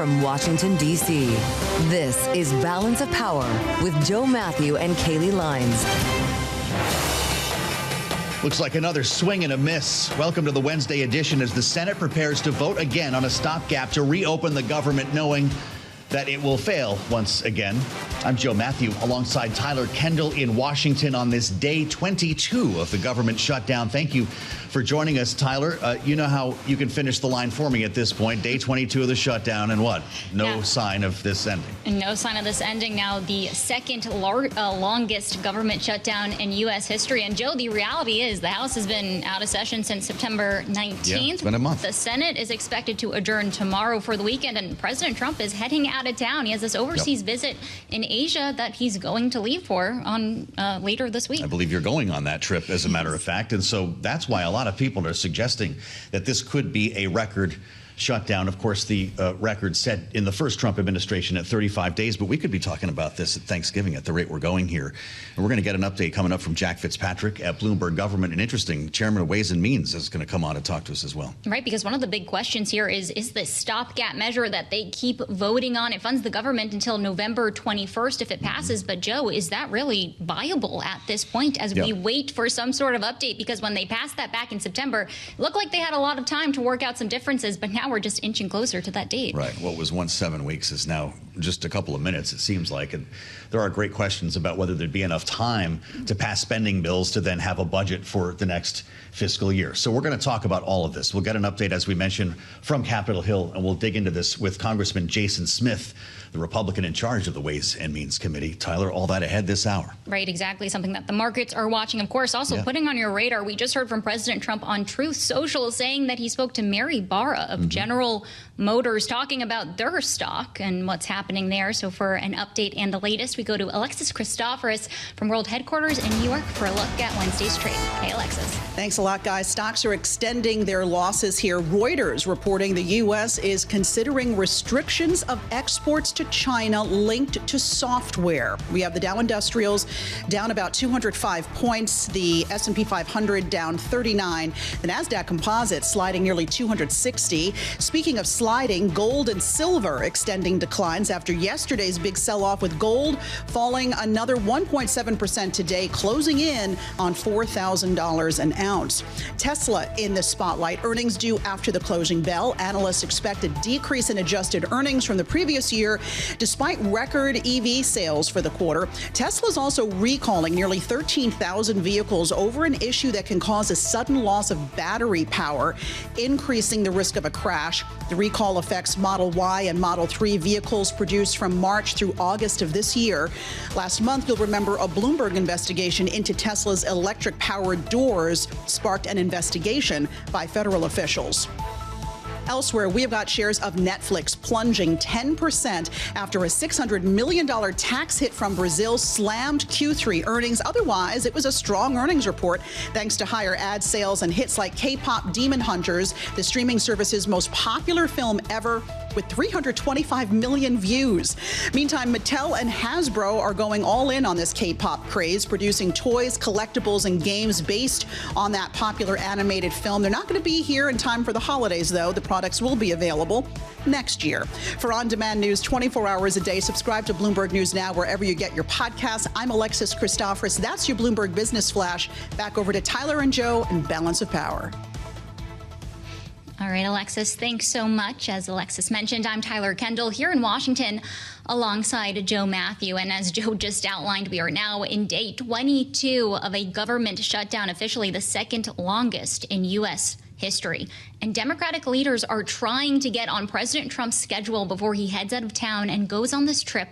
from Washington, D.C., this is Balance of Power with Joe Mathieu and Kaylee Lines. Looks like another swing and a miss. Welcome to the Wednesday edition as the Senate prepares to vote again on a stopgap to reopen the government, knowing that it will fail once again. I'm Joe Mathieu alongside Tyler Kendall in Washington on this day 22 of the government shutdown. Thank you for joining us, Tyler. You know how you can finish the line for me at this point. Day 22 of the shutdown, and what? No sign of this ending. No sign of this ending. Now the second longest government shutdown in U.S. history. And Joe, the reality is the House has been out of session since September 19th. Yeah, it's been a month. The Senate is expected to adjourn tomorrow for the weekend, and President Trump is heading out of town. He has this overseas visit in Asia that he's going to leave for on later this week. I believe you're going on that trip, as a matter of fact. And so that's why a lot of people are suggesting that this could be a record shutdown. Of course, the record set in the first Trump administration at 35 days, but we could be talking about this at Thanksgiving at the rate we're going here. And we're going to get an update coming up from Jack Fitzpatrick at Bloomberg Government. And interesting, Chairman of Ways and Means is going to come on to talk to us as well. Right, because one of the big questions here is this stopgap measure that they keep voting on. It funds the government until November 21st if it passes. But Joe, is that really viable at this point as we wait for some sort of update? Because when they passed that back in September, it looked like they had a lot of time to work out some differences. But now we're just inching closer to that date. Right. What was once 7 weeks is now just a couple of minutes, it seems like. And there are great questions about whether there'd be enough time to pass spending bills to then have a budget for the next fiscal year. So we're going to talk about all of this. We'll get an update, as we mentioned, from Capitol Hill, and we'll dig into this with Congressman Jason Smith, the Republican in charge of the Ways and Means Committee. Tyler, all that ahead this hour. Right, exactly. Something that the markets are watching. Of course, also putting on your radar, we just heard from President Trump on Truth Social saying that he spoke to Mary Barra of General Motors, talking about their stock and what's happening there. So for an update and the latest, we go to Alexis Christoforous from World Headquarters in New York for a look at Wednesday's trade. Hey, Alexis. Thanks a lot, guys. Stocks are extending their losses here. Reuters reporting the U.S. is considering restrictions of exports to China linked to software. We have the Dow Industrials down about 205 points, the S&P 500 down 39, the NASDAQ Composite sliding nearly 260. Speaking of sliding, gold and silver extending declines after yesterday's big sell-off, with gold falling another 1.7% today, closing in on $4,000 an ounce. Tesla in the spotlight. Earnings due after the closing bell. Analysts expect a decrease in adjusted earnings from the previous year, despite record EV sales for the quarter. Tesla's also recalling nearly 13,000 vehicles over an issue that can cause a sudden loss of battery power, increasing the risk of a crash. The recall affects Model Y and Model 3 vehicles produced from March through August of this year. Last month, you'll remember, a Bloomberg investigation into Tesla's electric-powered doors sparked an investigation by federal officials. Elsewhere, we have got shares of Netflix plunging 10% after a $600 million tax hit from Brazil slammed Q3 earnings. Otherwise, it was a strong earnings report thanks to higher ad sales and hits like K-pop Demon Hunters, the streaming service's most popular film ever, with 325 million views. Meantime, Mattel and Hasbro are going all in on this K-pop craze, producing toys, collectibles, and games based on that popular animated film. They're not going to be here in time for the holidays, though. The products will be available next year. For on-demand news 24 hours a day, subscribe to Bloomberg News Now wherever you get your podcasts. I'm Alexis Christoforous. That's your Bloomberg Business Flash. Back over to Tyler and Joe and Balance of Power. All right, Alexis, thanks so much. As Alexis mentioned, I'm Tyler Kendall here in Washington alongside Joe Mathieu. And as Joe just outlined, we are now in day 22 of a government shutdown, officially the second longest in U.S. history. And Democratic leaders are trying to get on President Trump's schedule before he heads out of town and goes on this trip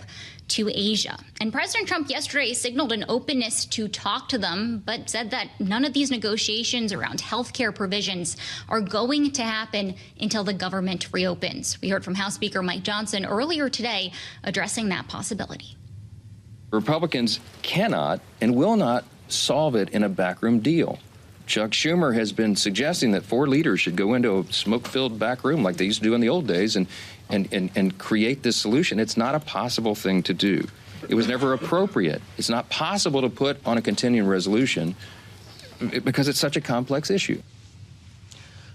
to Asia. And President Trump yesterday signaled an openness to talk to them, but said that none of these negotiations around health care provisions are going to happen until the government reopens. We heard from House Speaker Mike Johnson earlier today addressing that possibility. Republicans cannot and will not solve it in a backroom deal. Chuck Schumer has been suggesting that four leaders should go into a smoke-filled back room like they used to do in the old days and create this solution. It's not a possible thing to do. It was never appropriate. It's not possible to put on a continuing resolution because it's such a complex issue.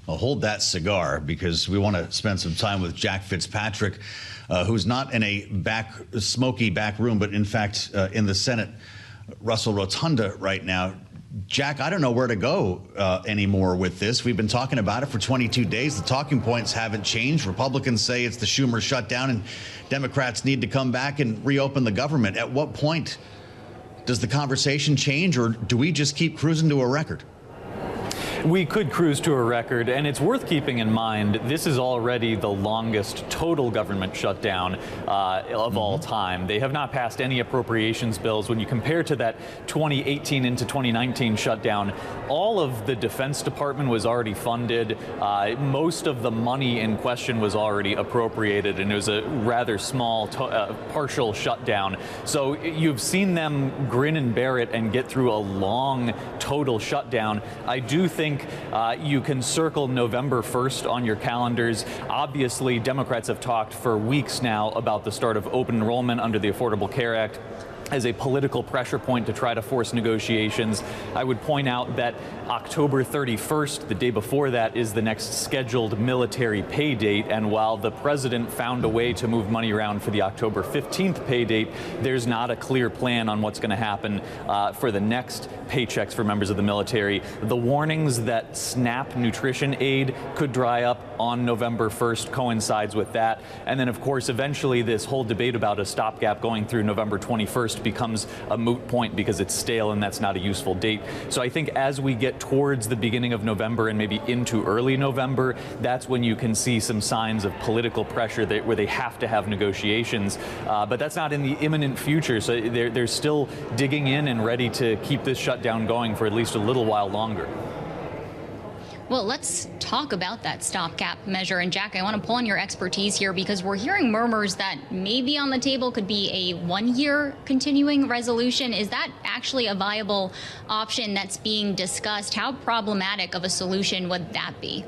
Well, hold that cigar, because we want to spend some time with Jack Fitzpatrick, who's not in a smoky back room, but in fact in the Senate Russell Rotunda right now. Jack, I don't know where to go anymore with this. We've been talking about it for 22 days. The talking points haven't changed. Republicans say it's the Schumer shutdown, and Democrats need to come back and reopen the government. At what point does the conversation change, or do we just keep cruising to a record? We could cruise to a record, and it's worth keeping in mind this is already the longest total government shutdown of all time. They have not passed any appropriations bills. When you compare to that 2018 into 2019 shutdown, all of the Defense Department was already funded. Most of the money in question was already appropriated, and it was a rather small partial shutdown. So you've seen them grin and bear it and get through a long total shutdown. I do think you can circle November 1st on your calendars. Obviously, Democrats have talked for weeks now about the start of open enrollment under the Affordable Care Act as a political pressure point to try to force negotiations. I would point out that October 31st, the day before that, is the next scheduled military pay date. And while the president found a way to move money around for the October 15th pay date, there's not a clear plan on what's going to happen for the next paychecks for members of the military. The warnings that SNAP nutrition aid could dry up on November 1st coincides with that. And then, of course, eventually this whole debate about a stopgap going through November 21st becomes a moot point because it's stale and that's not a useful date. So I think as we get towards the beginning of November and maybe into early November, that's when you can see some signs of political pressure where they have to have negotiations. But that's not in the imminent future. So they're still digging in and ready to keep this shutdown going for at least a little while longer. Well, let's talk about that stopgap measure. And Jack, I want to pull on your expertise here because we're hearing murmurs that maybe on the table could be a one-year continuing resolution. Is that actually a viable option that's being discussed? How problematic of a solution would that be?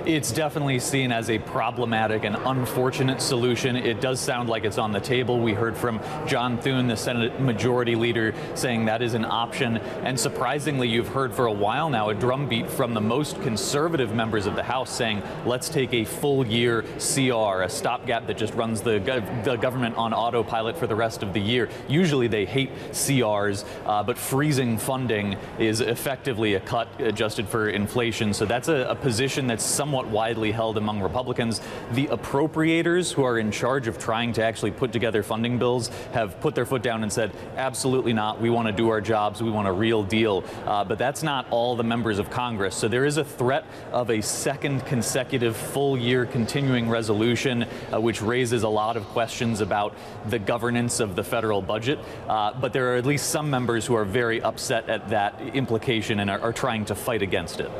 It's definitely seen as a problematic and unfortunate solution. It does sound like it's on the table. We heard from John Thune, the Senate Majority Leader, saying that is an option. And surprisingly, you've heard for a while now a drumbeat from the most conservative members of the House saying, let's take a full year CR, a stopgap that just runs the government on autopilot for the rest of the year. Usually they hate CRs, but freezing funding is effectively a cut adjusted for inflation. So that's a position that's somewhat widely held among Republicans. The appropriators who are in charge of trying to actually put together funding bills have put their foot down and said, absolutely not. We want to do our jobs. We want a real deal. But that's not all the members of Congress. So there is a threat of a second consecutive full year continuing resolution, which raises a lot of questions about the governance of the federal budget. But there are at least some members who are very upset at that implication and are trying to fight against it.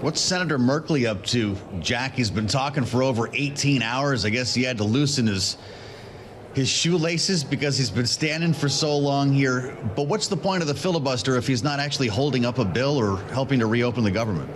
What's Senator Merkley up to, Jack? He's been talking for over 18 hours. I guess he had to loosen his shoelaces because he's been standing for so long here. But what's the point of the filibuster if he's not actually holding up a bill or helping to reopen the government?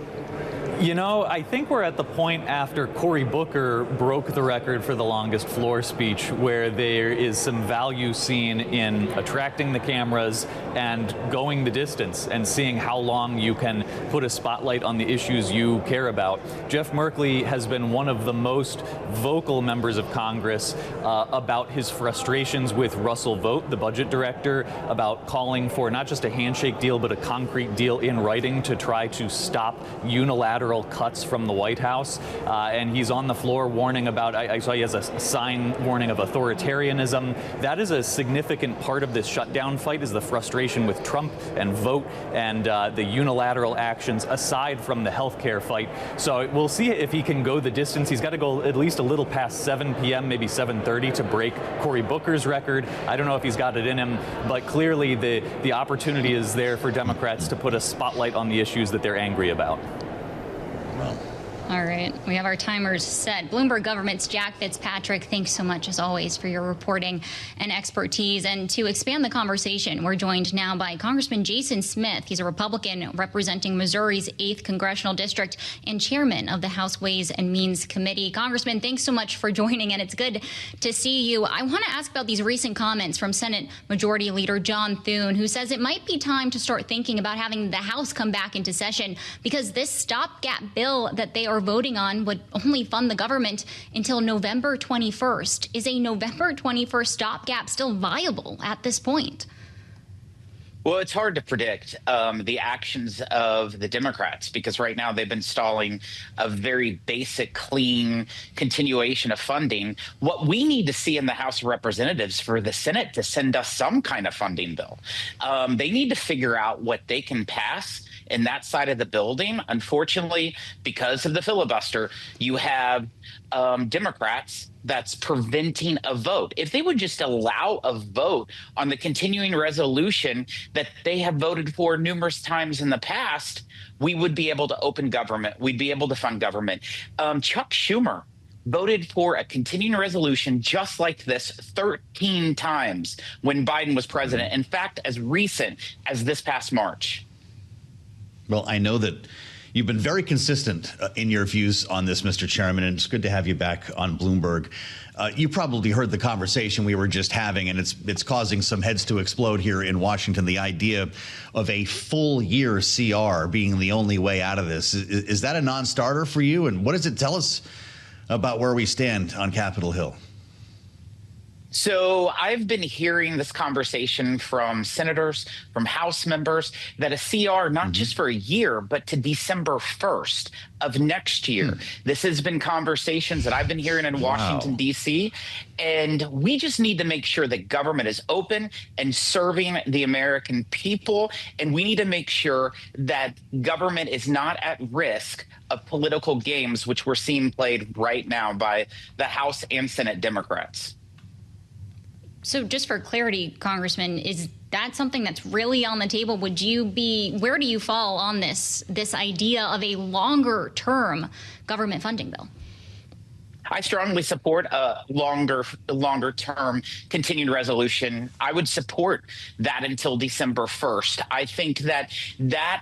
You know, I think we're at the point after Cory Booker broke the record for the longest floor speech where there is some value seen in attracting the cameras and going the distance and seeing how long you can put a spotlight on the issues you care about. Jeff Merkley has been one of the most vocal members of Congress about his frustrations with Russell Vought, the budget director, about calling for not just a handshake deal, but a concrete deal in writing to try to stop unilateral cuts from the White House. And he's on the floor warning about, I saw he has a sign warning of authoritarianism. That is a significant part of this shutdown fight, is the frustration with Trump and Vought and the unilateral actions aside from the health care fight. So we'll see if he can go the distance. He's got to go at least a little past 7 p.m., maybe 7:30 to break Cory Booker's record. I don't know if he's got it in him, but clearly the opportunity is there for Democrats to put a spotlight on the issues that they're angry about. Well, All right, we have our timers set. Bloomberg Government's Jack Fitzpatrick, thanks so much, as always, for your reporting and expertise. And to expand the conversation, we're joined now by Congressman Jason Smith. He's a Republican representing Missouri's 8th Congressional District and chairman of the House Ways and Means Committee. Congressman, thanks so much for joining, and it's good to see you. I want to ask about these recent comments from Senate Majority Leader John Thune, who says it might be time to start thinking about having the House come back into session because this stopgap bill that they are voting on would only fund the government until November 21st. Is a November 21st stopgap still viable at this point? Well, it's hard to predict the actions of the Democrats because right now they've been stalling a very basic, clean continuation of funding. What we need to see in the House of Representatives for the Senate to send us some kind of funding bill. They need to figure out what they can pass in that side of the building. Unfortunately, because of the filibuster, you have Democrats that's preventing a vote. If they would just allow a vote on the continuing resolution that they have voted for numerous times in the past, we would be able to open government. We'd be able to fund government. Chuck Schumer voted for a continuing resolution just like this 13 times when Biden was president. In fact, as recent as this past March. Well, I know that you've been very consistent in your views on this, Mr. Chairman, and it's good to have you back on Bloomberg. You probably heard the conversation we were just having, and it's causing some heads to explode here in Washington, the idea of a full year CR being the only way out of this. Is that a non-starter for you? And what does it tell us about where we stand on Capitol Hill? So I've been hearing this conversation from senators, from House members, that a CR, not just for a year, but to December 1st of next year. This has been conversations that I've been hearing in Washington, D.C., and we just need to make sure that government is open and serving the American people, and we need to make sure that government is not at risk of political games, which we're seeing played right now by the House and Senate Democrats. So just for clarity, Congressman, is that something that's really on the table? Where do you fall on this idea of a longer term government funding bill? I strongly support a longer term continued resolution. I would support that until December 1st. I think that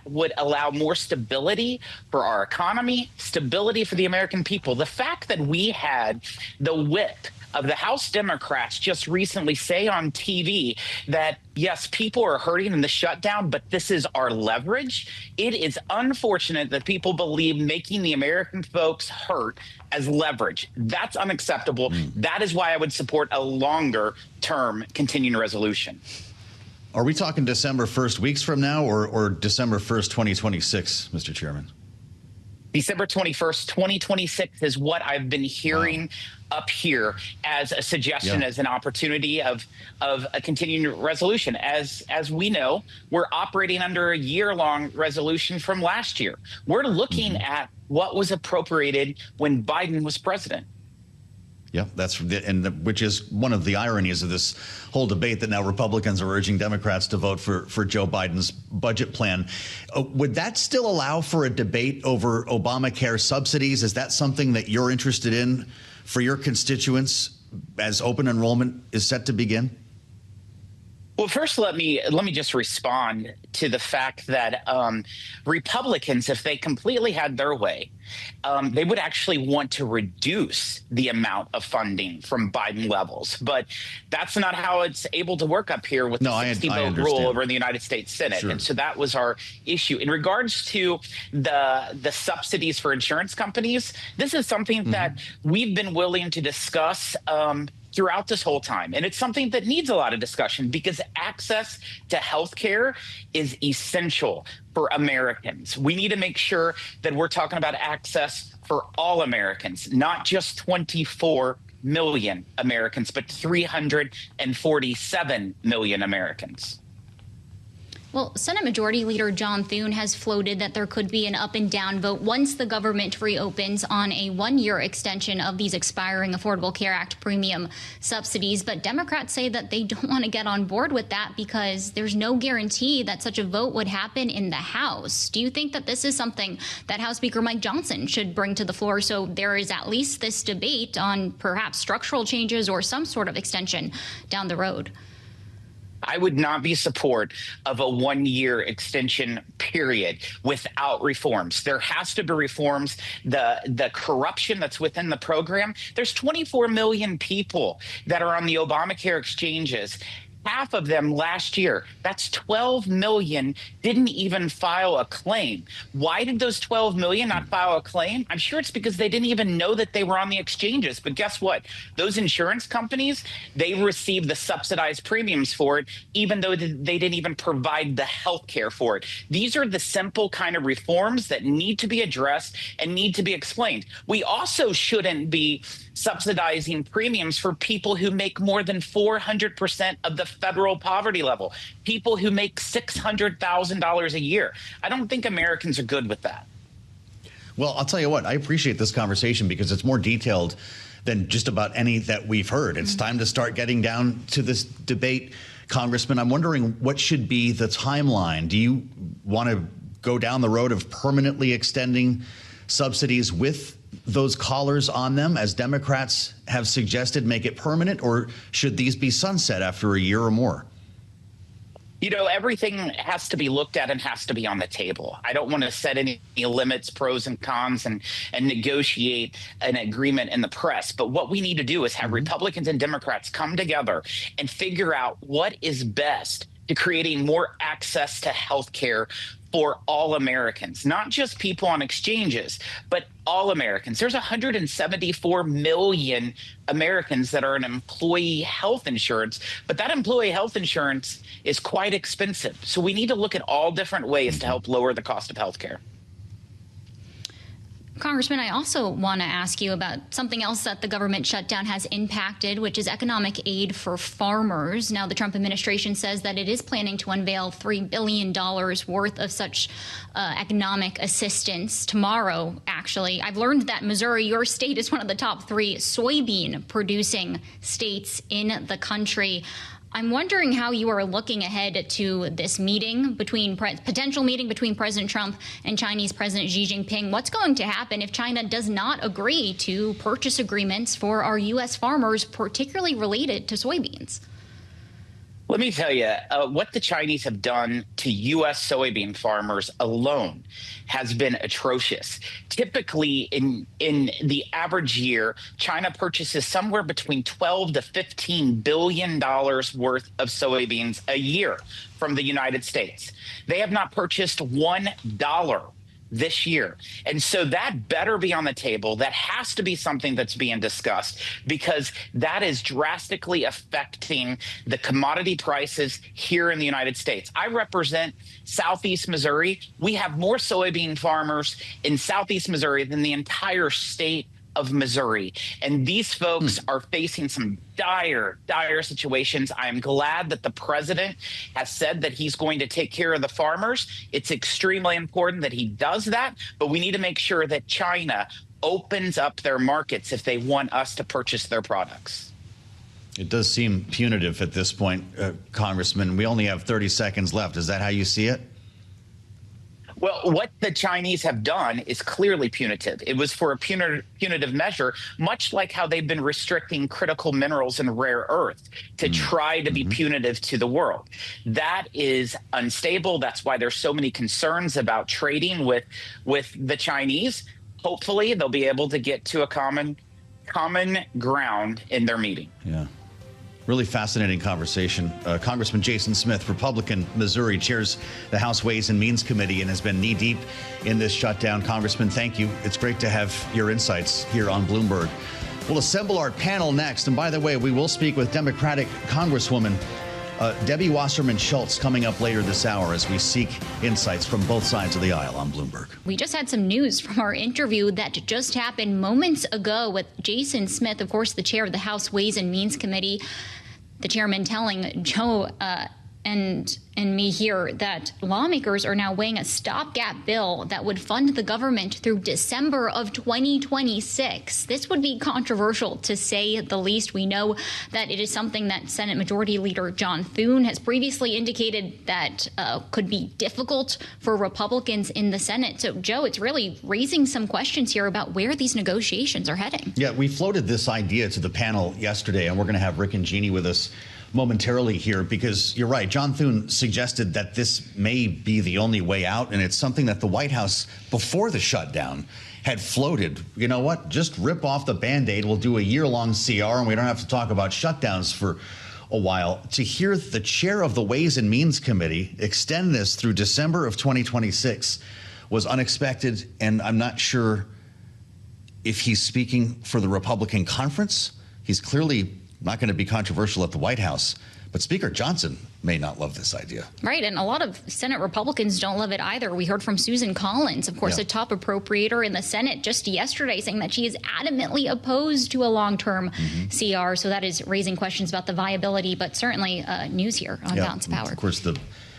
would allow more stability for our economy, stability for the American people. The fact that we had the whip of the House Democrats just recently say on TV that, yes, people are hurting in the shutdown, but this is our leverage. It is unfortunate that people believe making the American folks hurt as leverage. That's unacceptable. That is why I would support a longer term continuing resolution. Are we talking December 1st, weeks from now, or December 1st, 2026, Mr. Chairman? December 21st, 2026 is what I've been hearing up here as a suggestion, as an opportunity of a continuing resolution. As we know, we're operating under a year-long resolution from last year. We're looking at what was appropriated when Biden was president. Yeah, which is one of the ironies of this whole debate that now Republicans are urging Democrats to vote for Joe Biden's budget plan. Would that still allow for a debate over Obamacare subsidies? Is that something that you're interested in for your constituents as open enrollment is set to begin? Well, first, let me just respond to the fact that Republicans, if they completely had their way, they would actually want to reduce the amount of funding from Biden levels. But that's not how it's able to work up here with the 60-vote rule over in the United States Senate. Sure. And so that was our issue. In regards to the subsidies for insurance companies, this is something that we've been willing to discuss throughout this whole time. And it's something that needs a lot of discussion because access to health care is essential for Americans. We need to make sure that we're talking about access for all Americans, not just 24 million Americans, but 347 million Americans. Well, Senate Majority Leader John Thune has floated that there could be an up and down vote once the government reopens on a one-year extension of these expiring Affordable Care Act premium subsidies. But Democrats say that they don't want to get on board with that because there's no guarantee that such a vote would happen in the House. Do you think that this is something that House Speaker Mike Johnson should bring to the floor so there is at least this debate on perhaps structural changes or some sort of extension down the road? I would not be support of a one-year extension period without reforms. There has to be reforms. The corruption that's within the program, there's 24 million people that are on the Obamacare exchanges. Half of them last year, that's 12 million, didn't even file a claim. Why did those 12 million not file a claim? I'm sure it's because they didn't even know that they were on the exchanges. But guess what? Those insurance companies, they received the subsidized premiums for it, even though they didn't even provide the health care for it. These are the simple kind of reforms that need to be addressed and need to be explained. We also shouldn't be subsidizing premiums for people who make more than 400% of the federal poverty level, people who make $600,000 a year. I don't think Americans are good with that. Well, I'll tell you what, I appreciate this conversation because it's more detailed than just about any that we've heard. It's time to start getting down to this debate. Congressman, I'm wondering what should be the timeline. Do you want to go down the road of permanently extending subsidies with those collars on them, as Democrats have suggested, make it permanent, or should these be sunset after a year or more? You know, everything has to be looked at and has to be on the table. I don't want to set any limits, pros and cons, and negotiate an agreement in the press. But what we need to do is have Republicans and Democrats come together and figure out what is best to creating more access to health care for all Americans, not just people on exchanges, but all Americans. There's 174 million Americans that are in employee health insurance, but that employee health insurance is quite expensive. So we need to look at all different ways to help lower the cost of health care. Congressman, I also want to ask you about something else that the government shutdown has impacted, which is economic aid for farmers. Now, the Trump administration says that it is planning to unveil $3 billion worth of such economic assistance tomorrow, actually. I've learned that Missouri, your state, is one of the top 3 soybean producing states in the country. I'm wondering how you are looking ahead to this meeting potential meeting between President Trump and Chinese President Xi Jinping. What's going to happen if China does not agree to purchase agreements for our U.S. farmers, particularly related to soybeans? Let me tell you, what the Chinese have done to U.S. soybean farmers alone has been atrocious. Typically, in the average year, China purchases somewhere between $12 to $15 billion worth of soybeans a year from the United States. They have not purchased $1 this year. And so that better be on the table. That has to be something that's being discussed, because that is drastically affecting the commodity prices here in the United States. I represent Southeast Missouri. We have more soybean farmers in Southeast Missouri than the entire state of Missouri. And these folks are facing some dire situations. I am glad that the president has said that he's going to take care of the farmers. It's extremely important that he does that, but we need to make sure that China opens up their markets if they want us to purchase their products. It does seem punitive at this point, Congressman. We only have 30 seconds left. Is that how you see it? Well, what the Chinese have done is clearly punitive. It was for a punitive measure, much like how they've been restricting critical minerals and rare earth to try to be punitive to the world. That is unstable. That's why there's so many concerns about trading with the Chinese. Hopefully, they'll be able to get to a common ground in their meeting. Yeah. Really fascinating conversation. Congressman Jason Smith, Republican, Missouri, chairs the House Ways and Means Committee and has been knee-deep in this shutdown. Congressman, thank you. It's great to have your insights here on Bloomberg. We'll assemble our panel next. And by the way, we will speak with Democratic Congresswoman Debbie Wasserman-Schultz coming up later this hour as we seek insights from both sides of the aisle on Bloomberg. We just had some news from our interview that just happened moments ago with Jason Smith, of course, the chair of the House Ways and Means Committee, the chairman telling Joe and me here that lawmakers are now weighing a stopgap bill that would fund the government through December of 2026. This would be controversial, to say the least. We know that it is something that Senate Majority Leader John Thune has previously indicated that could be difficult for Republicans in the Senate. So, Joe, it's really raising some questions here about where these negotiations are heading. Yeah, we floated this idea to the panel yesterday, and we're going to have Rick and Jeanne with us momentarily here, because you're right. John Thune suggested that this may be the only way out, and it's something that the White House, before the shutdown, had floated. You know what? Just rip off the Band-Aid. We'll do a year-long CR, and we don't have to talk about shutdowns for a while. To hear the chair of the Ways and Means Committee extend this through December of 2026 was unexpected, and I'm not sure if he's speaking for the Republican conference. He's clearly not going to be controversial at the White House, but Speaker Johnson may not love this idea. Right, and a lot of Senate Republicans don't love it either. We heard from Susan Collins, of course, a top appropriator in the Senate, just yesterday, saying that she is adamantly opposed to a long-term CR. So that is raising questions about the viability, but certainly news here on Balance of Power. Of course, the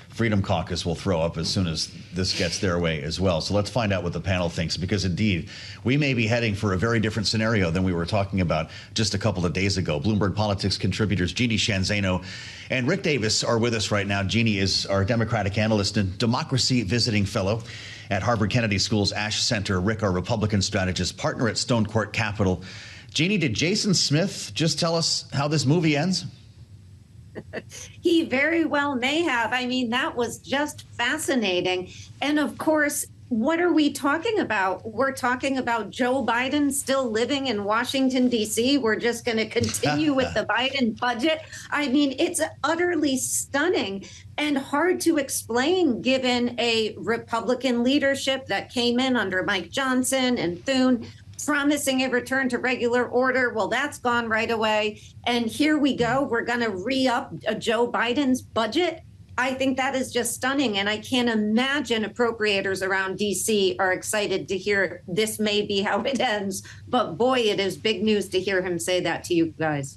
Freedom Caucus will throw up as soon as this gets their way as well. So let's find out what the panel thinks, because indeed, we may be heading for a very different scenario than we were talking about just a couple of days ago. Bloomberg Politics contributors Jeanne, Zaino, and Rick Davis are with us right now. Jeanne is our Democratic analyst and democracy visiting fellow at Harvard Kennedy School's Ash Center. Rick, our Republican strategist, partner at Stonecourt Capital. Jeanne, did Jason Smith just tell us how this movie ends? He very well may have. I mean, that was just fascinating. And of course, what are we talking about? We're talking about Joe Biden still living in Washington, D.C. We're just going to continue with the Biden budget. I mean, it's utterly stunning and hard to explain, given a Republican leadership that came in under Mike Johnson and Thune, promising a return to regular order. Well, that's gone right away. And here we go. We're going to re-up Joe Biden's budget. I think that is just stunning. And I can't imagine appropriators around D.C. are excited to hear this may be how it ends. But boy, it is big news to hear him say that to you guys.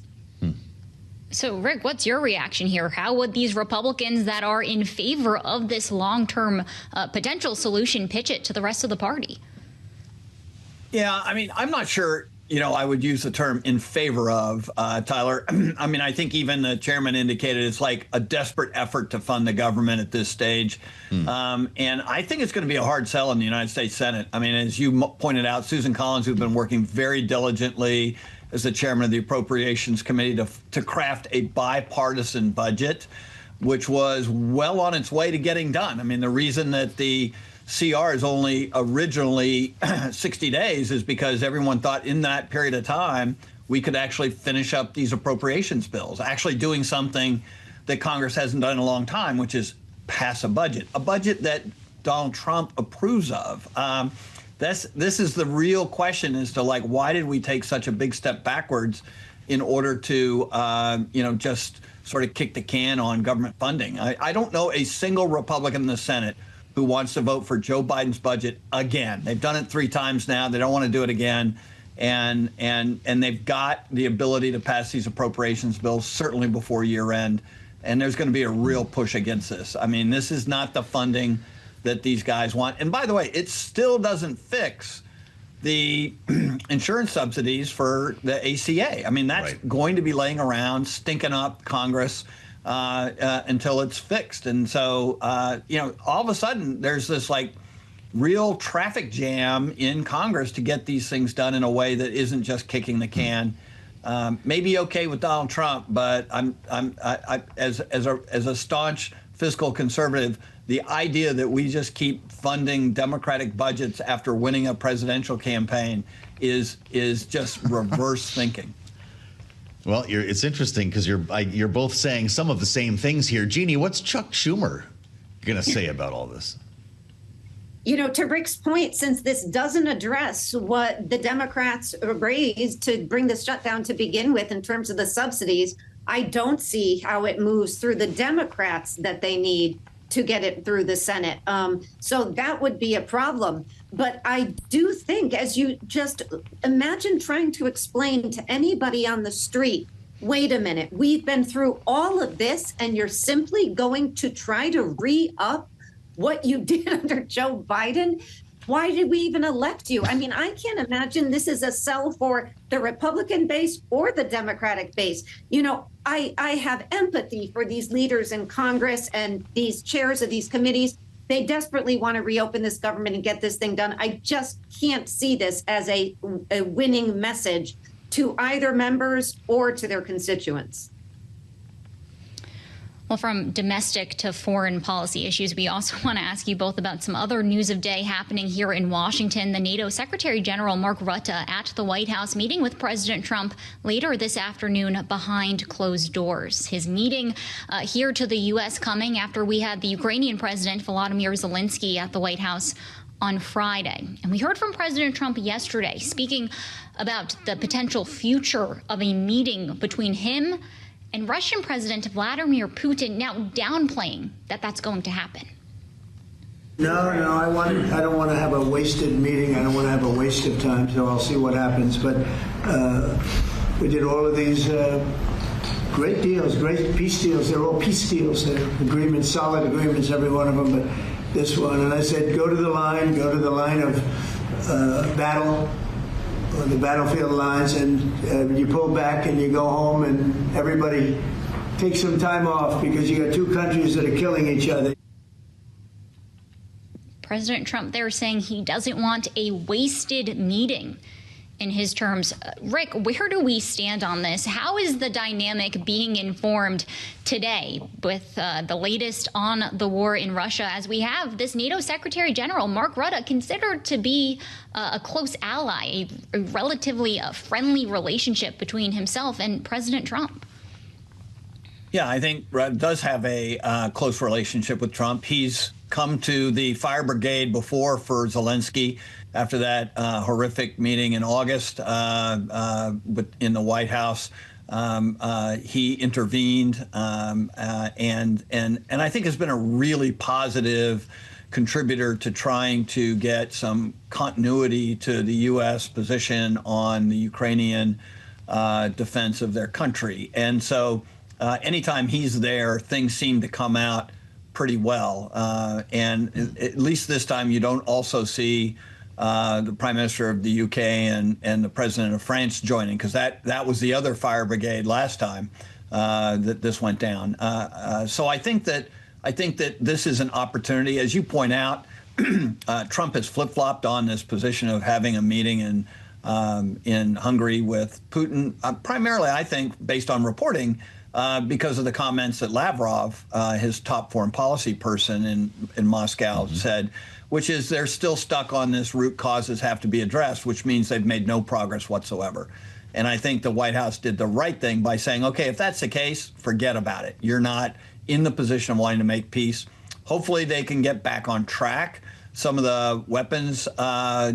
So, Rick, what's your reaction here? How would these Republicans that are in favor of this long-term potential solution pitch it to the rest of the party? Yeah, I mean, I'm not sure, I would use the term in favor of, Tyler. I mean, I think even the chairman indicated it's like a desperate effort to fund the government at this stage. And I think it's going to be a hard sell in the United States Senate. I mean, as you pointed out, Susan Collins, who's been working very diligently as the chairman of the Appropriations Committee to craft a bipartisan budget, which was well on its way to getting done. I mean, the reason that the CR is only originally 60 days is because everyone thought in that period of time we could actually finish up these appropriations bills, actually doing something that Congress hasn't done in a long time, which is pass a budget that Donald Trump approves of. This is the real question as to, like, why did we take such a big step backwards in order to, just sort of kick the can on government funding? I don't know a single Republican in the Senate who wants to vote for Joe Biden's budget again. They've done it 3 times now. They don't want to do it again. And they've got the ability to pass these appropriations bills certainly before year end. And there's going to be a real push against this. I mean, this is not the funding that these guys want. And by the way, it still doesn't fix the insurance subsidies for the ACA. I mean, that's going to be laying around, stinking up Congress until it's fixed. And so, all of a sudden there's this like real traffic jam in Congress to get these things done in a way that isn't just kicking the can. Maybe okay with Donald Trump, but as a staunch fiscal conservative, the idea that we just keep funding Democratic budgets after winning a presidential campaign is just reverse thinking. Well, it's interesting because you're both saying some of the same things here. Jeanne, what's Chuck Schumer going to say about all this? To Rick's point, since this doesn't address what the Democrats raised to bring the shutdown to begin with in terms of the subsidies, I don't see how it moves through the Democrats that they need to get it through the Senate. So that would be a problem. But I do think, as you just imagine trying to explain to anybody on the street wait a minute, we've been through all of this and you're simply going to try to re-up what you did under Joe Biden? Why did we even elect you? I mean, I can't imagine this is a sell for the Republican base or the Democratic base. You know, I have empathy for these leaders in Congress and these chairs of these committees. They desperately want to reopen this government and get this thing done. I just can't see this as a winning message to either members or to their constituents. Well, from domestic to foreign policy issues, we also want to ask you both about some other news of day happening here in Washington. The NATO Secretary General Mark Rutte at the White House meeting with President Trump later this afternoon behind closed doors. His meeting here to the U.S. coming after we had the Ukrainian President Volodymyr Zelensky at the White House on Friday. And we heard from President Trump yesterday speaking about the potential future of a meeting between him and Russian President Vladimir Putin, now downplaying that that's going to happen. No, I don't want to have a wasted meeting. I don't want to have a waste of time, so I'll see what happens. But we did all of these great deals, great peace deals. They're all peace deals. They're agreements, solid agreements, every one of them. But this one, and I said, go to the line of battle, or the battlefield lines, and you pull back and you go home, and everybody takes some time off because you got two countries that are killing each other. President Trump there saying he doesn't want a wasted meeting in his terms. Rick, where do we stand on this? How is the dynamic being informed today with the latest on the war in Russia, as we have this NATO Secretary General, Mark Rutte, considered to be a close ally, a relatively friendly relationship between himself and President Trump? Yeah, I think Rutte does have a close relationship with Trump. He's come to the fire brigade before for Zelensky after that horrific meeting in August in the White House. He intervened and I think has been a really positive contributor to trying to get some continuity to the U.S. position on the Ukrainian defense of their country. And so anytime he's there, things seem to come out pretty well. And at least this time, you don't also see the Prime Minister of the UK and the President of France joining, because that was the other fire brigade last time that this went down. So I think that this is an opportunity, as you point out. Trump has flip-flopped on this position of having a meeting in Hungary with Putin, primarily, I think, based on reporting. Because of the comments that Lavrov, his top foreign policy person in Moscow, said, which is they're still stuck on this root causes have to be addressed, which means they've made no progress whatsoever. And I think the White House did the right thing by saying, okay, if that's the case, forget about it. You're not in the position of wanting to make peace. Hopefully they can get back on track some of the weapons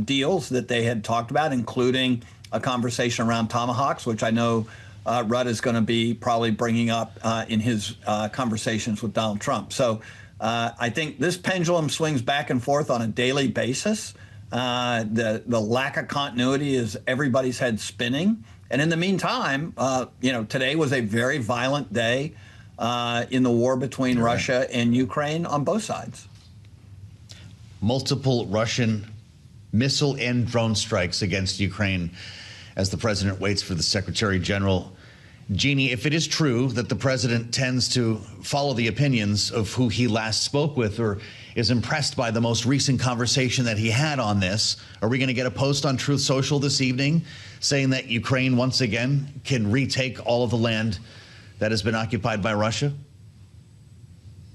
deals that they had talked about, including a conversation around Tomahawks, which I know Rutte is going to be probably bringing up in his conversations with Donald Trump. So I think this pendulum swings back and forth on a daily basis. The lack of continuity is everybody's head spinning. And in the meantime, today was a very violent day in the war between Russia and Ukraine on both sides. Multiple Russian missile and drone strikes against Ukraine as the president waits for the Secretary General. Jeanne, if it is true that the president tends to follow the opinions of who he last spoke with or is impressed by the most recent conversation that he had on this, are we going to get a post on Truth Social this evening saying that Ukraine once again can retake all of the land that has been occupied by Russia?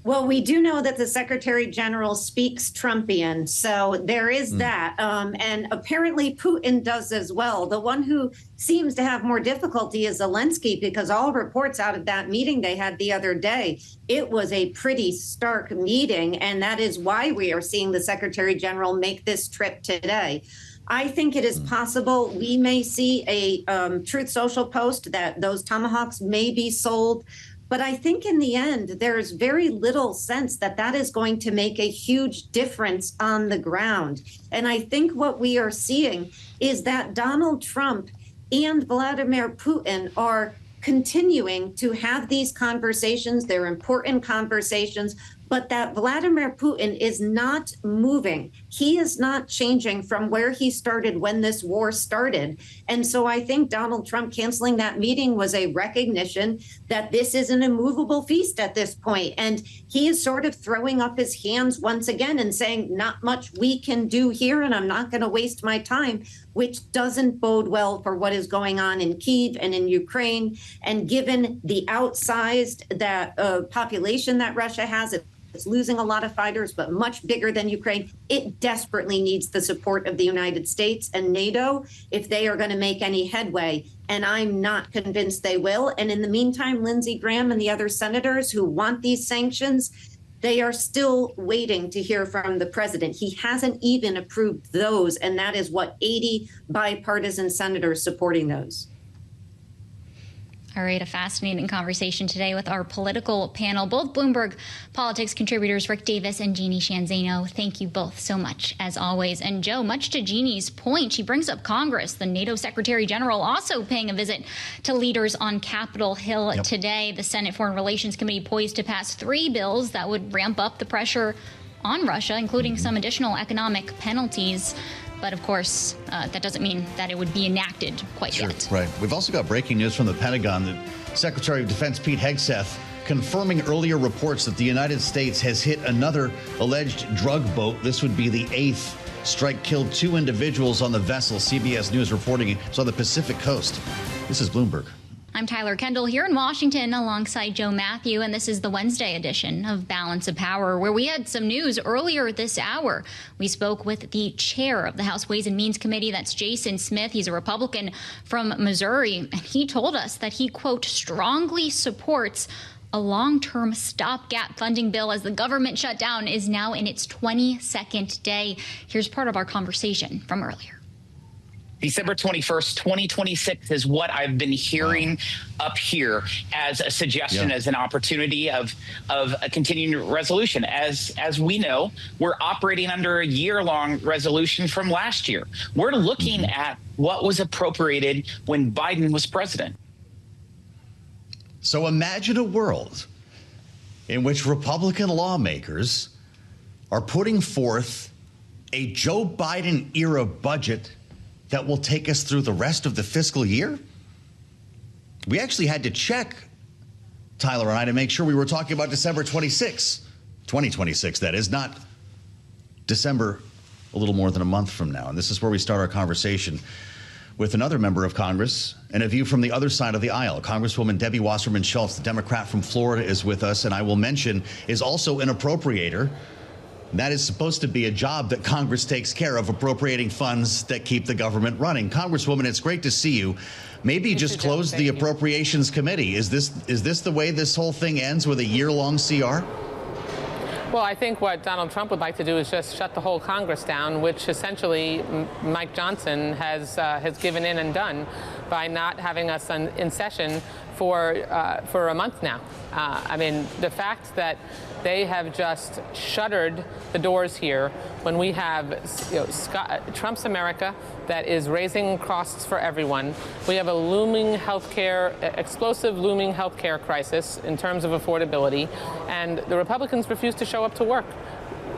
Well, we do know that the Secretary General speaks Trumpian, so there is that. And apparently Putin does as well. The one who seems to have more difficulty is Zelensky, because all reports out of that meeting they had the other day, it was a pretty stark meeting. And that is why we are seeing the Secretary General make this trip today. I think it is possible we may see a Truth Social post that those Tomahawks may be sold. But I think in the end, there's very little sense that that is going to make a huge difference on the ground. And I think what we are seeing is that Donald Trump and Vladimir Putin are continuing to have these conversations. They're important conversations, but that Vladimir Putin is not moving. He is not changing from where he started when this war started. And so I think Donald Trump canceling that meeting was a recognition that this is an immovable feast at this point. And he is sort of throwing up his hands once again and saying, not much we can do here, and I'm not going to waste my time, which doesn't bode well for what is going on in Kyiv and in Ukraine. And given the outsized population that Russia has, it's losing a lot of fighters, but much bigger than Ukraine. It desperately needs the support of the United States and NATO if they are going to make any headway. And I'm not convinced they will. And in the meantime, Lindsey Graham and the other senators who want these sanctions, they are still waiting to hear from the president. He hasn't even approved those. And that is what 80 bipartisan senators supporting those. All right, a fascinating conversation today with our political panel, both Bloomberg politics contributors Rick Davis and Jeanne Zaino. Thank you both so much, as always. And Joe, much to Jeanne's point, she brings up Congress, the NATO Secretary General also paying a visit to leaders on Capitol Hill today. The Senate Foreign Relations Committee poised to pass 3 bills that would ramp up the pressure on Russia, including some additional economic penalties. But of course, that doesn't mean that it would be enacted quite yet. Right. We've also got breaking news from the Pentagon that Secretary of Defense Pete Hegseth confirming earlier reports that the United States has hit another alleged drug boat. This would be the 8th strike, killed 2 individuals on the vessel. CBS News reporting it's on the Pacific coast. This is Bloomberg. I'm Tyler Kendall here in Washington alongside Joe Mathieu, and this is the Wednesday edition of Balance of Power, where we had some news earlier this hour. We spoke with the chair of the House Ways and Means Committee, that's Jason Smith. He's a Republican from Missouri, and he told us that he, quote, strongly supports a long-term stopgap funding bill as the government shutdown is now in its 22nd day. Here's part of our conversation from earlier. December 21st, 2026 is what I've been hearing up here as a suggestion, as an opportunity of a continuing resolution. As we know, we're operating under a year-long resolution from last year. We're looking at what was appropriated when Biden was president. So imagine a world in which Republican lawmakers are putting forth a Joe Biden-era budget that will take us through the rest of the fiscal year? We actually had to check, Tyler and I, to make sure we were talking about December 26, 2026, that is, not December a little more than a month from now. And this is where we start our conversation with another member of Congress and a view from the other side of the aisle. Congresswoman Debbie Wasserman-Schultz, the Democrat from Florida, is with us, and I will mention is also an appropriator. That is supposed to be a job that Congress takes care of, appropriating funds that keep the government running. Congresswoman, it's great to see you. Maybe just close the Appropriations Committee. Is this the way this whole thing ends, with a year-long CR? Well, I think what Donald Trump would like to do is just shut the whole Congress down, which essentially Mike Johnson has given in and done by not having us in session for a month now. I mean, the fact that they have just shuttered the doors here when we have Trump's America that is raising costs for everyone. We have a looming explosive looming healthcare crisis in terms of affordability, and the Republicans refuse to show up to work.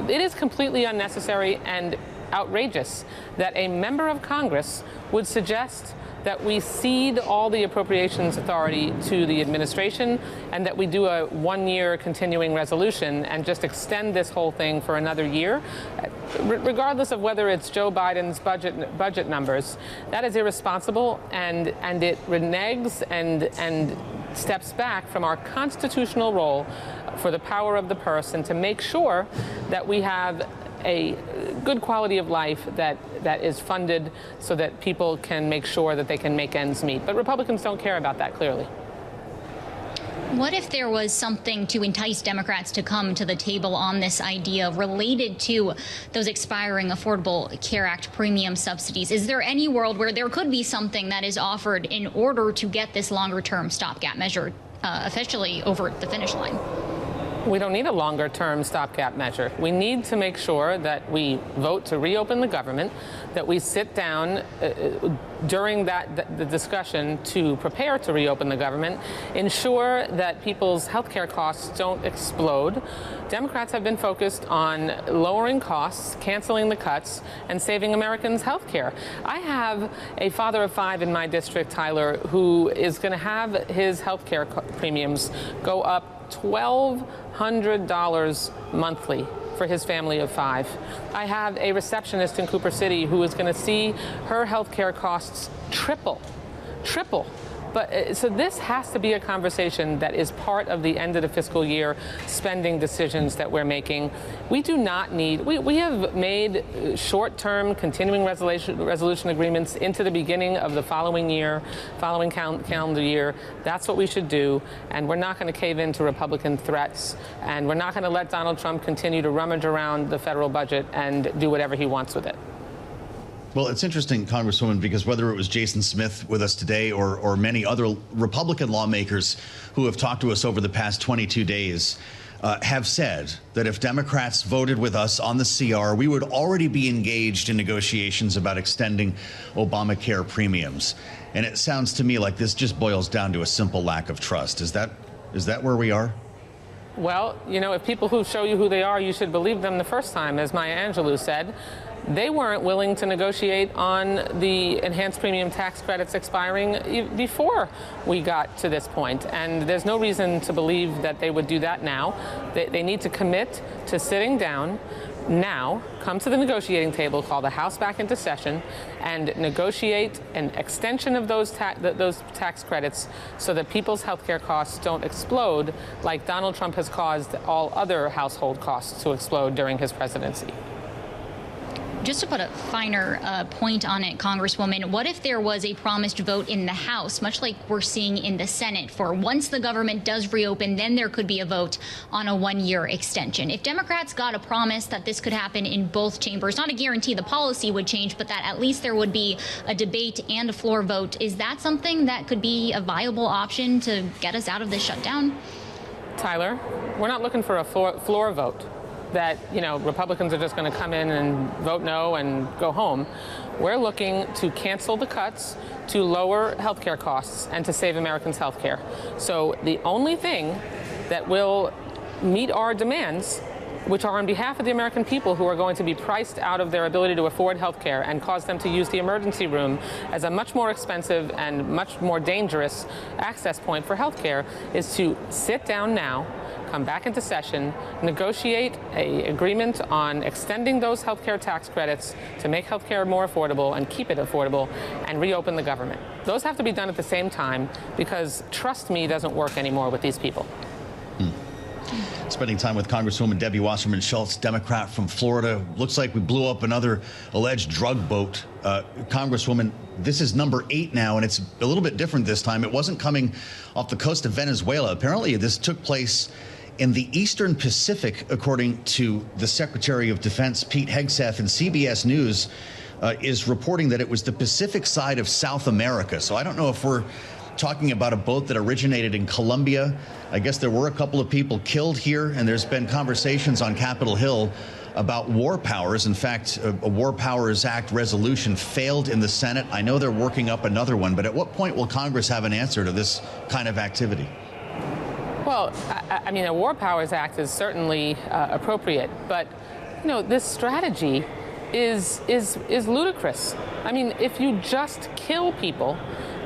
It is completely unnecessary and outrageous that a member of Congress would suggest that we cede all the appropriations authority to the administration and that we do a one-year continuing resolution and just extend this whole thing for another year, regardless of whether it's Joe Biden's budget numbers. That is irresponsible, and it reneges and steps back from our constitutional role for the power of the purse and to make sure that we have a good quality of life that is funded so that people can make sure that they can make ends meet. But Republicans don't care about that, clearly. What if there was something to entice Democrats to come to the table on this idea related to those expiring Affordable Care Act premium subsidies? Is there any world where there could be something that is offered in order to get this longer-term stopgap measure officially over the finish line? We don't need a longer-term stopgap measure. We need to make sure that we vote to reopen the government, that we sit down during the discussion to prepare to reopen the government, ensure that people's health care costs don't explode. Democrats have been focused on lowering costs, canceling the cuts, and saving Americans' health care. I have a father of 5 in my district, Tyler, who is going to have his health care premiums go up $1,200 monthly for his family of 5. I have a receptionist in Cooper City who is going to see her health care costs triple. But so this has to be a conversation that is part of the end of the fiscal year spending decisions that we're making. We do not need, we have made short-term continuing resolution agreements into the beginning of the following year, following calendar year. That's what we should do. And we're not going to cave into Republican threats. And we're not going to let Donald Trump continue to rummage around the federal budget and do whatever he wants with it. Well, it's interesting, Congresswoman, because whether it was Jason Smith with us today or many other Republican lawmakers who have talked to us over the past 22 days have said that if Democrats voted with us on the CR, we would already be engaged in negotiations about extending Obamacare premiums. And it sounds to me like this just boils down to a simple lack of trust. Is that where we are? Well, you know, if people who show you who they are, you should believe them the first time, as Maya Angelou said. They weren't willing to negotiate on the enhanced premium tax credits expiring before we got to this point. And there's no reason to believe that they would do that now. They need to commit to sitting down now, come to the negotiating table, call the House back into session, and negotiate an extension of those tax credits so that people's health care costs don't explode like Donald Trump has caused all other household costs to explode during his presidency. Just to put a finer point on it, Congresswoman, what if there was a promised vote in the House, much like we're seeing in the Senate, for once the government does reopen, then there could be a vote on a 1-year extension? If Democrats got a promise that this could happen in both chambers, not a guarantee the policy would change, but that at least there would be a debate and a floor vote, is that something that could be a viable option to get us out of this shutdown? Tyler, we're not looking for a floor vote that, you know, Republicans are just going to come in and vote no and go home. We're looking to cancel the cuts, to lower health care costs, and to save Americans' health care. So the only thing that will meet our demands, which are on behalf of the American people who are going to be priced out of their ability to afford health care and cause them to use the emergency room as a much more expensive and much more dangerous access point for health care, is to sit down now, come back into session, negotiate an agreement on extending those health care tax credits to make health care more affordable and keep it affordable, and reopen the government. Those have to be done at the same time, because trust me doesn't work anymore with these people. Spending time with Congresswoman Debbie Wasserman-Schultz, Democrat from Florida. Looks like we blew up another alleged drug boat. Congresswoman, this is number 8 now, and it's a little bit different this time. It wasn't coming off the coast of Venezuela. Apparently, this took place in the Eastern Pacific, according to the Secretary of Defense, Pete Hegseth, and CBS News is reporting that it was the Pacific side of South America. So I don't know if we're talking about a boat that originated in Colombia. I guess there were a couple of people killed here, and there's been conversations on Capitol Hill about war powers. In fact, a War Powers Act resolution failed in the Senate. I know they're working up another one, but at what point will Congress have an answer to this kind of activity? Well, I mean, a War Powers Act is certainly appropriate, but, you know, this strategy is ludicrous. I mean, if you just kill people,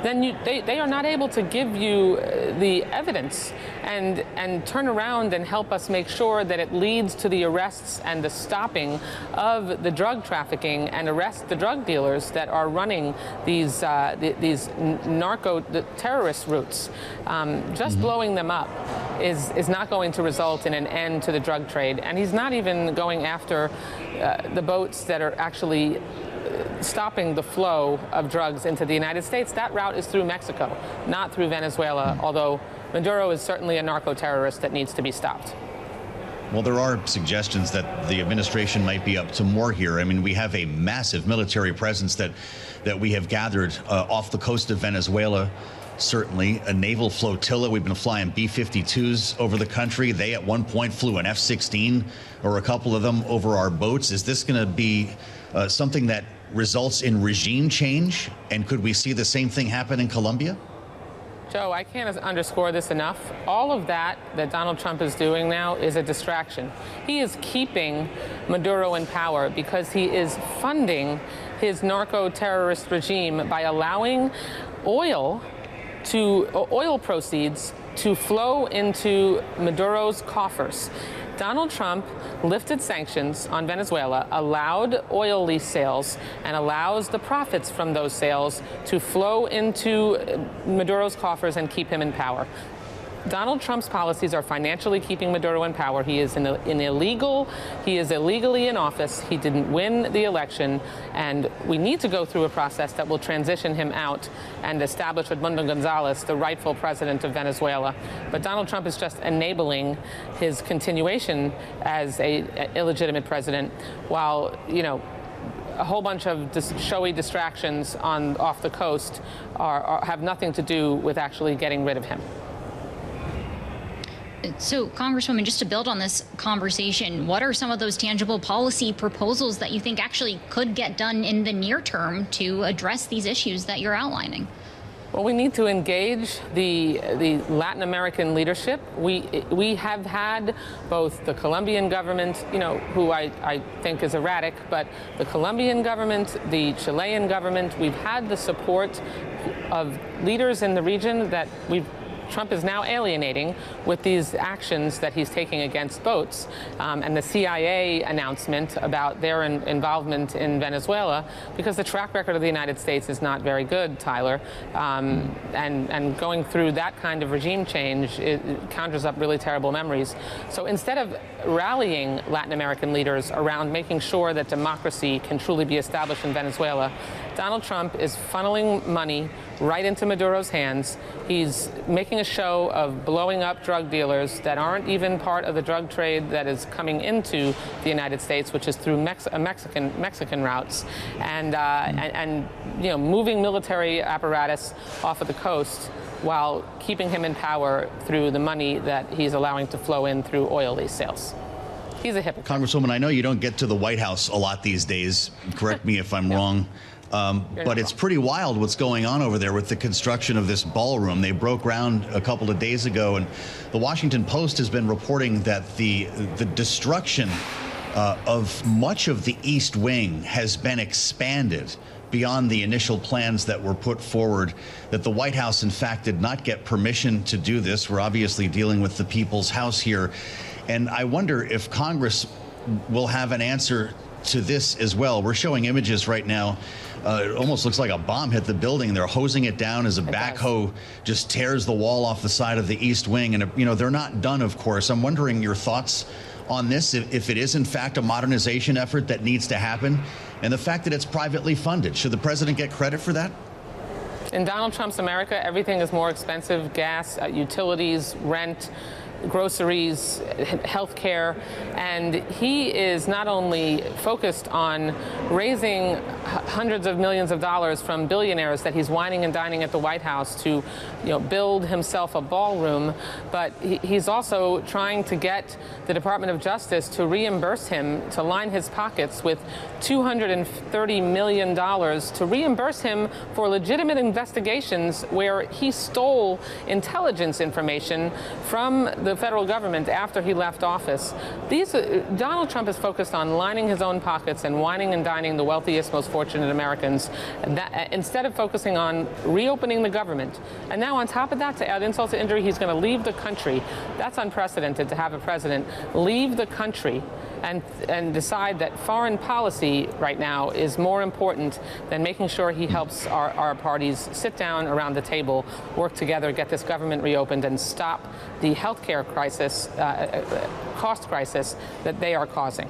then they are not able to give you the evidence and turn around and help us make sure that it leads to the arrests and the stopping of the drug trafficking and arrest the drug dealers that are running these narco terrorist routes. Just blowing them up is not going to result in an end to the drug trade. And he's not even going after the boats that are actually stopping the flow of drugs into the United States. That route is through Mexico, not through Venezuela, although Maduro is certainly a narco-terrorist that needs to be stopped. Well, there are suggestions that the administration might be up to more here. I mean, we have a massive military presence that we have gathered off the coast of Venezuela. certainly. A naval flotilla. We've been flying B-52s over the country. They at one point flew an F-16 or a couple of them over our boats. Is this going to be something that results in regime change? And could we see the same thing happen in Colombia? Joe, I can't underscore this enough. All of that Donald Trump is doing now is a distraction. He is keeping Maduro in power because he is funding his narco-terrorist regime by allowing oil proceeds to flow into Maduro's coffers. Donald Trump lifted sanctions on Venezuela, allowed oil lease sales, and allows the profits from those sales to flow into Maduro's coffers and keep him in power. Donald Trump's policies are financially keeping Maduro in power. He is He is illegally in office. He didn't win the election, and we need to go through a process that will transition him out and establish Edmundo Gonzalez, the rightful president of Venezuela. But Donald Trump is just enabling his continuation as an illegitimate president, while, you know, a whole bunch of showy distractions off the coast have nothing to do with actually getting rid of him. So, Congresswoman, just to build on this conversation, what are some of those tangible policy proposals that you think actually could get done in the near term to address these issues that you're outlining? Well, we need to engage the Latin American leadership. We have had both the Colombian government, you know, who I think is erratic, but the Colombian government, the Chilean government, we've had the support of leaders in the region that Trump is now alienating with these actions that he's taking against boats, and the CIA announcement about their involvement in Venezuela, because the track record of the United States is not very good, Tyler, and going through that kind of regime change, it conjures up really terrible memories. So instead of rallying Latin American leaders around making sure that democracy can truly be established in Venezuela, Donald Trump is funneling money right into Maduro's hands. He's making a show of blowing up drug dealers that aren't even part of the drug trade that is coming into the United States, which is through Mexican routes, and you know, moving military apparatus off of the coast while keeping him in power through the money that he's allowing to flow in through oil lease sales. He's a hypocrite. Congresswoman, I know you don't get to the White House a lot these days. Correct me if I'm wrong. But it's pretty wild what's going on over there with the construction of this ballroom. They broke ground a couple of days ago, and the Washington Post has been reporting that the destruction of much of the East Wing has been expanded beyond the initial plans that were put forward, that the White House, in fact, did not get permission to do this. We're obviously dealing with the People's House here. And I wonder if Congress will have an answer to this as well. We're showing images right now. It almost looks like a bomb hit the building. They're hosing it down as a backhoe just tears the wall off the side of the East Wing. And, you know, they're not done, of course. I'm wondering your thoughts on this, if it is, in fact, a modernization effort that needs to happen, and the fact that it's privately funded. Should the president get credit for that? In Donald Trump's America, everything is more expensive: gas, utilities, rent, groceries, healthcare, and he is not only focused on raising hundreds of millions of dollars from billionaires that he's wining and dining at the White House to, you know, build himself a ballroom, but he's also trying to get the Department of Justice to reimburse him, to line his pockets with $230 million to reimburse him for legitimate investigations where he stole intelligence information from the federal government after he left office. Donald Trump is focused on lining his own pockets and wining and dining the wealthiest, most fortunate Americans, instead of focusing on reopening the government. And now, on top of that, to add insult to injury, he's going to leave the country. That's unprecedented, to have a president leave the country and decide that foreign policy right now is more important than making sure he helps our parties sit down around the table, work together, get this government reopened, and stop the healthcare crisis, cost crisis that they are causing.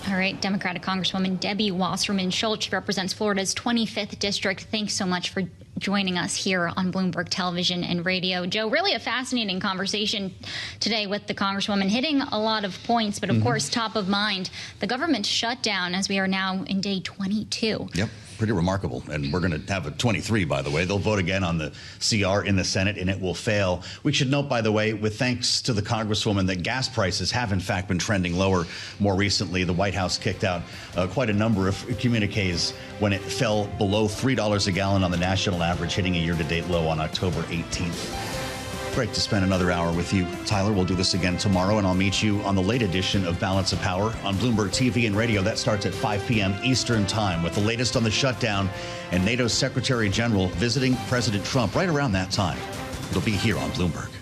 All right, Democratic Congresswoman Debbie Wasserman-Schultz. She represents Florida's 25th district. Thanks so much for joining us here on Bloomberg Television and Radio. Joe, really a fascinating conversation today with the Congresswoman, hitting a lot of points, but of course, top of mind, the government shutdown, as we are now in day 22. Yep. pretty remarkable. And we're going to have a 23, by the way. They'll vote again on the CR in the Senate, and it will fail. We should note, by the way, with thanks to the Congresswoman, that gas prices have, in fact, been trending lower more recently. The White House kicked out quite a number of communiques when it fell below $3 a gallon on the national average, hitting a year-to-date low on October 18th. Great to spend another hour with you, Tyler. We'll do this again tomorrow, and I'll meet you on the late edition of Balance of Power on Bloomberg TV and radio. That starts at 5 p.m. Eastern Time with the latest on the shutdown and NATO's Secretary General visiting President Trump right around that time. It'll be here on Bloomberg.